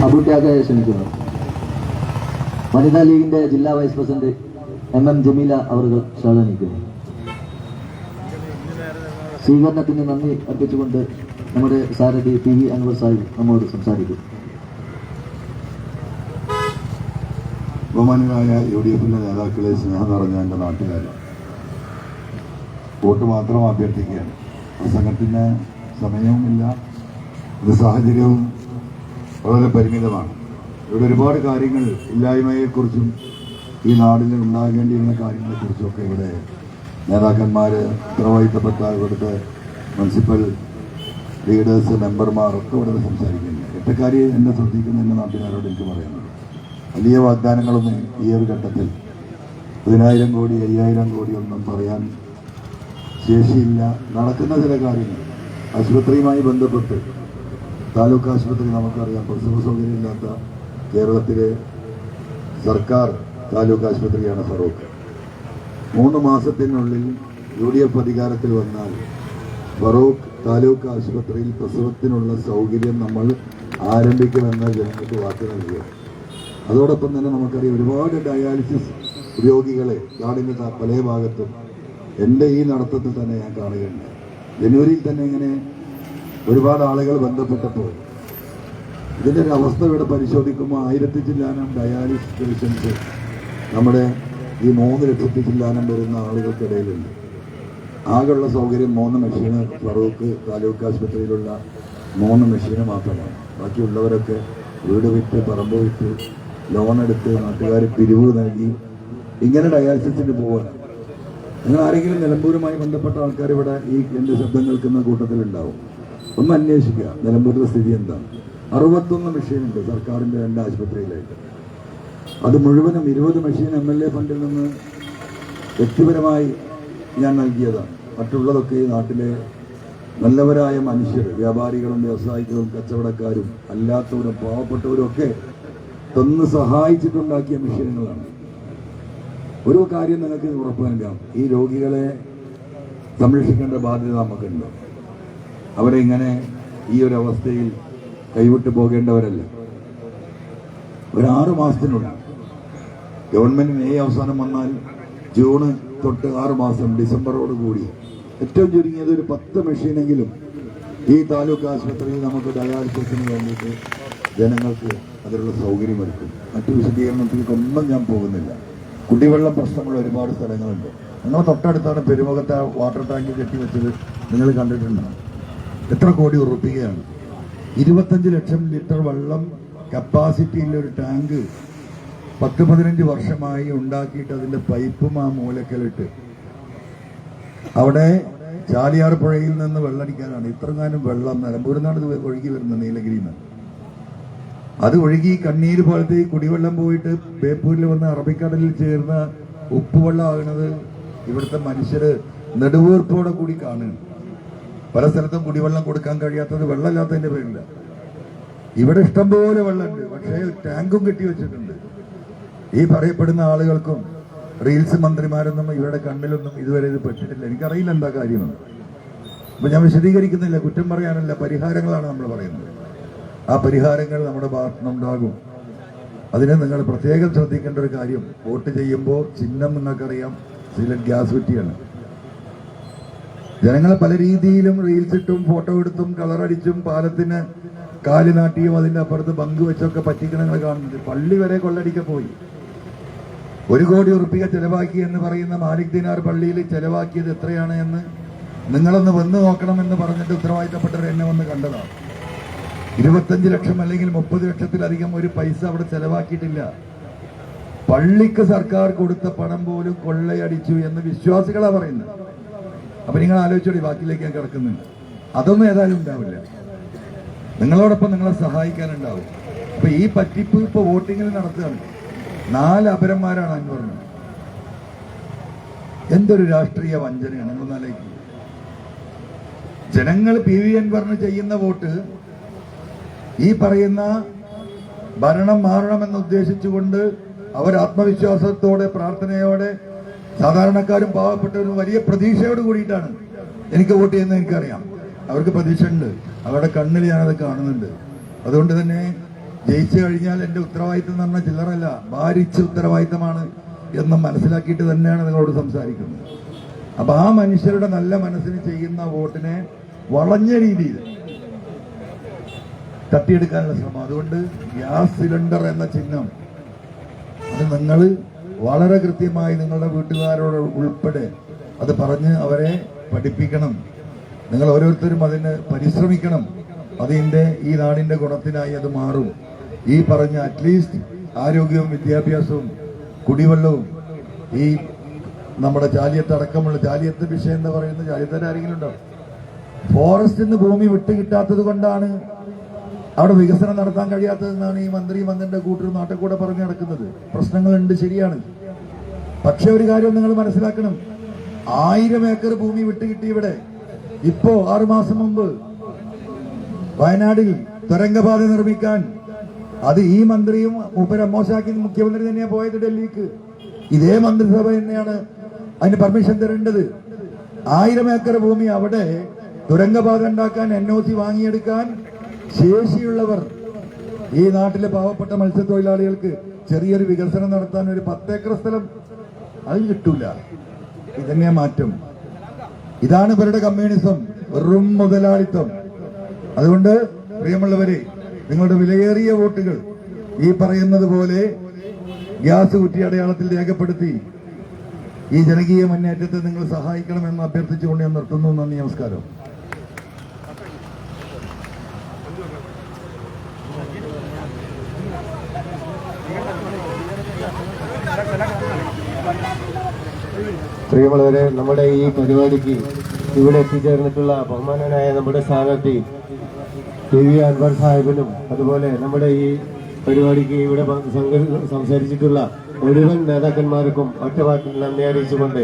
അബൂട്ടാക്കെ ക്ഷണിക്കുന്നു. വനിതാ ലീഗിന്റെ ജില്ലാ വൈസ് പ്രസിഡന്റ് MM ജമീല അവർ ക്ഷണിക്കുന്നു. സ്വീകരണത്തിന് നന്ദി അർപ്പിച്ചുകൊണ്ട് നമ്മുടെ സാരഥി PV അൻവർ സാഹിബ് നമ്മോട് സംസാരിക്കും. ബഹുമാന്യരായ UDFിന്റെ നേതാക്കളെ, സ്നേഹം നിറഞ്ഞ എൻ്റെ നാട്ടുകാർ, വോട്ട് മാത്രം അഭ്യർത്ഥിക്കുകയാണ്. പ്രസംഗത്തിന് സമയവുമില്ല, ഒരു സാഹചര്യവും വളരെ പരിമിതമാണ്. ഇവിടെ ഒരുപാട് കാര്യങ്ങൾ ഇല്ലായ്മയെക്കുറിച്ചും ഈ നാടിൽ ഉണ്ടാകേണ്ടിയിരുന്ന കാര്യങ്ങളെക്കുറിച്ചൊക്കെ ഇവിടെ നേതാക്കന്മാർ, ഉത്തരവാദിത്തപ്പെട്ട ഇവിടുത്തെ മുനിസിപ്പൽ ലീഡേഴ്സ്, മെമ്പർമാർ ഒക്കെ ഇവിടെ സംസാരിക്കുന്നു. ഒറ്റക്കാരി എന്നെ ശ്രദ്ധിക്കുന്ന എൻ്റെ നാട്ടുകാരോട് എനിക്ക് പറയുന്നത്, വലിയ വാഗ്ദാനങ്ങളൊന്നും ഈ ഒരു ഘട്ടത്തിൽ 10,000 കോടി 5,000 കോടി ഒന്നും പറയാൻ ശേഷിയില്ല. നടക്കുന്ന ചില കാര്യങ്ങൾ ആശുപത്രിയുമായി ബന്ധപ്പെട്ട്, താലൂക്ക് ആശുപത്രി നമുക്കറിയാം, പ്രസവ സൗകര്യമില്ലാത്ത കേരളത്തിലെ സർക്കാർ താലൂക്ക് ആശുപത്രിയാണ് ഫറൂഖ്. 3 മാസത്തിനുള്ളിൽ UDF അധികാരത്തിൽ വന്നാൽ ഫറൂഖ് താലൂക്ക് ആശുപത്രിയിൽ പ്രസവത്തിനുള്ള സൗകര്യം നമ്മൾ ആരംഭിക്കുമെന്ന് ജനങ്ങൾക്ക് വാക്ക് നൽകുക. അതോടൊപ്പം തന്നെ നമുക്കറിയാം, ഒരുപാട് ഡയാലിസിസ് രോഗികളെ നാടിൻ്റെ പല ഭാഗത്തും എൻ്റെ ഈ നടത്തത്തിൽ തന്നെ ഞാൻ കാണുകയുണ്ട്. ജനുവരിയിൽ തന്നെ ഇങ്ങനെ ഒരുപാട് ആളുകൾ ബന്ധപ്പെട്ടപ്പോൾ ഇതിൻ്റെ ഒരു അവസ്ഥ ഇവിടെ പരിശോധിക്കുമ്പോൾ 1000 ചില്ലാനം ഡയാലിസിസ് പേഷ്യൻസ് നമ്മുടെ ഈ 3 ലക്ഷത്തി ചില്ലാനം വരുന്ന ആളുകൾക്കിടയിലുണ്ട്. ആകെയുള്ള സൗകര്യം 3 മെഷീന് ഫറൂഖ് താലൂക്ക് ആശുപത്രിയിലുള്ള 3 മെഷീന് മാത്രമാണ്. ബാക്കിയുള്ളവരൊക്കെ വീട് വിറ്റ്, പറമ്പ് വിറ്റ്, ലോൺ എടുത്ത്, നാട്ടുകാർ പിരിവ് നൽകി ഇങ്ങനെ ഡയാലിസിസിന് പോകാനാണ്. നിങ്ങൾ ആരെങ്കിലും നിലമ്പൂരുമായി ബന്ധപ്പെട്ട ആൾക്കാർ ഇവിടെ ഈ എൻ്റെ ശബ്ദം കേൾക്കുന്ന കൂട്ടത്തിലുണ്ടാവും. ഒന്ന് അന്വേഷിക്കുക നിലമ്പൂരിലെ സ്ഥിതി എന്താണ്. 61 മെഷീനുണ്ട് സർക്കാരിൻ്റെ 2 ആശുപത്രിയിലായിട്ട്. അത് മുഴുവനും 20 മെഷീൻ MLA ഫണ്ടിൽ നിന്ന് വ്യക്തിപരമായി ഞാൻ നൽകിയതാണ്. മറ്റുള്ളതൊക്കെ ഈ നാട്ടിലെ നല്ലവരായ മനുഷ്യർ, വ്യാപാരികളും വ്യവസായികളും കച്ചവടക്കാരും അല്ലാത്തവരും പാവപ്പെട്ടവരും ഒക്കെ തന്ന് സഹായിച്ചിട്ടുണ്ടാക്കിയ മെഷീനുകളാണ്. ഒരു കാര്യം നിങ്ങൾക്ക് ഉറപ്പ് നൽകാം, ഈ രോഗികളെ സംരക്ഷിക്കേണ്ട ബാധ്യത നമുക്കുണ്ട്. അവരെ ഇങ്ങനെ ഈ ഒരു അവസ്ഥയിൽ കൈവിട്ടു പോകേണ്ടവരല്ല. ഒരു 6 മാസത്തിനുള്ളിൽ ഗവൺമെന്റ് മെയ് അവസാനം വന്നാൽ ജൂൺ തൊട്ട് 6 മാസം ഡിസംബറോട് കൂടി ഏറ്റവും ചുരുങ്ങിയത് ഒരു 10 മെഷീനെങ്കിലും ഈ താലൂക്ക് ആശുപത്രിയിൽ നമുക്ക് ഡയാലിസിസിന് വേണ്ടിയിട്ട് ജനങ്ങൾക്ക് അതിനുള്ള സൗകര്യമൊരുക്കും. മറ്റു വിശദീകരണത്തിലേക്കൊന്നും ഞാൻ പോകുന്നില്ല. കുടിവെള്ളം പ്രശ്നമുള്ള ഒരുപാട് സ്ഥലങ്ങളുണ്ട്. നിങ്ങൾ തൊട്ടടുത്താണ് പെരുമുഖത്തെ വാട്ടർ ടാങ്ക് കെട്ടിവെച്ചത്, നിങ്ങൾ കണ്ടിട്ടുണ്ടാകും. എത്ര കോടി ഉറപ്പിക്കുകയാണ്. 25 ലക്ഷം ലിറ്റർ വെള്ളം കപ്പാസിറ്റിയുള്ള ഒരു ടാങ്ക് 10-15 വർഷമായി ഉണ്ടാക്കിയിട്ട് അതിൻ്റെ പൈപ്പും ആ മൂലക്കലിട്ട് അവിടെ ചാലിയാർ പുഴയിൽ നിന്ന് വെള്ളടിക്കാനാണ്. ഇത്രങ്ങാനും വെള്ളം നിലമ്പൂരിൽ ഇത് ഒഴുകി വരുന്നത്, നീലഗിരിയിൽ നിന്ന്. അത് ഒഴുകി കണ്ണീര് പോലത്തെ ഈ കുടിവെള്ളം പോയിട്ട് ബേപ്പൂരിൽ വന്ന് അറബിക്കടലിൽ ചേർന്ന ഉപ്പുവെള്ളമാകുന്നത് ഇവിടുത്തെ മനുഷ്യര് നെടുവീർപ്പോടെ കൂടി കാണുന്നു. പല സ്ഥലത്തും കുടിവെള്ളം കൊടുക്കാൻ കഴിയാത്തത് വെള്ളമില്ലാത്തതിന്റെ പേരില്ല. ഇവിടെ ഇഷ്ടംപോലെ വെള്ളമുണ്ട്, പക്ഷേ ടാങ്കും കെട്ടിവെച്ചിട്ടുണ്ട്. ഈ പറയപ്പെടുന്ന ആളുകൾക്കും റീൽസ് മന്ത്രിമാരൊന്നും ഇവരുടെ കണ്ണിലൊന്നും ഇതുവരെ ഇത് പെട്ടിട്ടില്ല. എനിക്കറിയില്ല എന്താ കാര്യമെന്ന്. അപ്പൊ ഞാൻ വിശദീകരിക്കുന്നില്ല, കുറ്റം പറയാനല്ല, പരിഹാരങ്ങളാണ് നമ്മൾ പറയുന്നത്. ആ പരിഹാരങ്ങൾ നമ്മുടെ ഭാഗത്തുനിന്നുണ്ടാകും. അതിന് നിങ്ങൾ പ്രത്യേകം ശ്രദ്ധിക്കേണ്ട ഒരു കാര്യം, വോട്ട് ചെയ്യുമ്പോൾ ചിഹ്നം നിങ്ങൾക്കറിയാം, സിലറ്റ് ഗ്യാസ് കുറ്റിയാണ്. ജനങ്ങളെ പല രീതിയിലും റീൽസ് ഇട്ടും ഫോട്ടോ എടുത്തും കളറടിച്ചും പാലത്തിന് കാല് നാട്ടിയും അതിന്റെ അപ്പുറത്ത് ബങ്ക് വെച്ചൊക്കെ പറ്റിക്കണങ്ങൾ കാണുന്നുണ്ട്. പള്ളി വരെ കൊള്ളടിക്ക പോയി. 1 കോടി ഉറുപ്പിക ചെലവാക്കി എന്ന് പറയുന്ന മാലിക് ദിനാർ പള്ളിയിൽ ചെലവാക്കിയത് എത്രയാണ് എന്ന് നിങ്ങളൊന്ന് വന്ന് നോക്കണമെന്ന് പറഞ്ഞിട്ട് ഉത്തരവാദിത്തപ്പെട്ടവർ എന്നെ വന്ന് കണ്ടതാണ്. 25 ലക്ഷം അല്ലെങ്കിൽ 30 ലക്ഷത്തിലധികം ഒരു പൈസ അവിടെ ചെലവാക്കിയിട്ടില്ല. പള്ളിക്ക് സർക്കാർ കൊടുത്ത പണം പോലും കൊള്ളയടിച്ചു എന്ന് വിശ്വാസികളാ പറയുന്നത്. അപ്പൊ നിങ്ങൾ ആലോചിച്ചോടി, ബാക്കിയിലേക്ക് ഞാൻ കിടക്കുന്നുണ്ട്. അതൊന്നും ഏതായാലും ഉണ്ടാവില്ല. നിങ്ങളോടൊപ്പം നിങ്ങളെ സഹായിക്കാനുണ്ടാവും. അപ്പൊ ഈ പറ്റിപ്പ് ഇപ്പൊ വോട്ടിങ്ങിൽ നടത്തുകയാണ്. 4 അപരന്മാരാണ് അൻവറിന്. എന്തൊരു രാഷ്ട്രീയ വഞ്ചനയാണ് നിങ്ങളൊന്നാലേക്ക്. ജനങ്ങൾ PV അൻവറിന് ചെയ്യുന്ന വോട്ട് ഈ പറയുന്ന ഭരണം മാറണമെന്ന് ഉദ്ദേശിച്ചുകൊണ്ട് അവർ ആത്മവിശ്വാസത്തോടെ, പ്രാർത്ഥനയോടെ, സാധാരണക്കാരും പാവപ്പെട്ടവരും വലിയ പ്രതീക്ഷയോട് കൂടിയിട്ടാണ് എനിക്ക് വോട്ട് ചെയ്യുന്നത്. എനിക്കറിയാം അവർക്ക് പ്രതീക്ഷ ഉണ്ട്, അവരുടെ കണ്ണിൽ ഞാനത് കാണുന്നുണ്ട്. അതുകൊണ്ട് തന്നെ ജയിച്ചു കഴിഞ്ഞാൽ എന്റെ ഉത്തരവാദിത്തം എന്ന് പറഞ്ഞാൽ ചില്ലറല്ല, ഭാരിച്ച ഉത്തരവാദിത്തമാണ് എന്ന് മനസ്സിലാക്കിയിട്ട് തന്നെയാണ് നിങ്ങളോട് സംസാരിക്കുന്നത്. അപ്പൊ ആ മനുഷ്യരുടെ നല്ല മനസ്സിന് ചെയ്യുന്ന വോട്ടിനെ വളഞ്ഞ രീതിയിൽ തട്ടിയെടുക്കാനുള്ള ശ്രമം. അതുകൊണ്ട് ഗ്യാസ് സിലിണ്ടർ എന്ന ചിഹ്നം അത് നിങ്ങൾ വളരെ കൃത്യമായി നിങ്ങളുടെ വീട്ടുകാരോട് ഉൾപ്പെടെ അത് പറഞ്ഞ് അവരെ പഠിപ്പിക്കണം. നിങ്ങൾ ഓരോരുത്തരും അതിന് പരിശ്രമിക്കണം. അതിന്റെ ഈ നാടിന്റെ ഗുണത്തിനായി അത് മാറും. ഈ പറഞ്ഞ അറ്റ്ലീസ്റ്റ് ആരോഗ്യവും വിദ്യാഭ്യാസവും കുടിവെള്ളവും ഈ നമ്മുടെ ചാലിയത്തടക്കമുള്ള ചാലിയത്ത് വിഷയം എന്ന് പറയുന്നത് ചാലിയത്തര ആരെങ്കിലും ഉണ്ടോ? ഫോറസ്റ്റിൽ നിന്ന് ഭൂമി വിട്ട് കിട്ടാത്തത് കൊണ്ടാണ് അവിടെ വികസനം നടത്താൻ കഴിയാത്തതെന്നാണ് ഈ മന്ത്രിയും മന്ത്രിന്റെ കൂട്ടരും നാട്ടിൽ കൂടെ പറഞ്ഞു നടക്കുന്നത്. പ്രശ്നങ്ങളുണ്ട്, ശരിയാണ്. പക്ഷെ ഒരു കാര്യം നിങ്ങൾ മനസ്സിലാക്കണം, 1000 ഏക്കർ ഭൂമി വിട്ട് കിട്ടി ഇവിടെ. ഇപ്പോ 6 മാസം മുമ്പ് വയനാടിൽ തുരങ്കപാത നിർമ്മിക്കാൻ അത് ഈ മന്ത്രിയും മൂപ്പര് മോശാക്കി മുഖ്യമന്ത്രി തന്നെയാണ് പോയത് ഡൽഹിക്ക്. ഇതേ മന്ത്രിസഭ തന്നെയാണ് അതിന് പെർമിഷൻ തരേണ്ടത്. 1000 ഏക്കർ ഭൂമി അവിടെ തുരങ്കപാത ഉണ്ടാക്കാൻ NOC വാങ്ങിയെടുക്കാൻ ശേഷിയുള്ളവർ ഈ നാട്ടിലെ പാവപ്പെട്ട മത്സ്യത്തൊഴിലാളികൾക്ക് ചെറിയൊരു വികസനം നടത്താൻ ഒരു 10 ഏക്കർ സ്ഥലം അത് കിട്ടൂല. ഇതന്നെ മാറ്റം. ഇതാണ് ഇവരുടെ കമ്മ്യൂണിസം, വെറും മുതലാളിത്തം. അതുകൊണ്ട് പ്രിയമുള്ളവരെ, നിങ്ങളുടെ വിലയേറിയ വോട്ടുകൾ ഈ പറയുന്നത് പോലെ ഗ്യാസ് കുറ്റി അടയാളത്തിൽ രേഖപ്പെടുത്തി ഈ ജനകീയ മുന്നേറ്റത്തെ നിങ്ങൾ സഹായിക്കണമെന്ന് അഭ്യർത്ഥിച്ചുകൊണ്ട് ഞാൻ നിർത്തുന്നു. നന്ദി, നമസ്കാരം. പ്രിയമുള്ളവരെ, നമ്മുടെ ഈ പരിപാടിക്ക് ഇവിടെ എത്തിച്ചേർന്നിട്ടുള്ള ബഹുമാനനായ നമ്മുടെ സ്ഥാനാർത്ഥി TV അൻവർ സാഹിബിനും അതുപോലെ നമ്മുടെ ഈ പരിപാടിക്ക് ഇവിടെ സംസാരിച്ചിട്ടുള്ള മുഴുവൻ നേതാക്കന്മാർക്കും ഒറ്റവാക്കിൽ നന്ദി അറിയിച്ചുകൊണ്ട്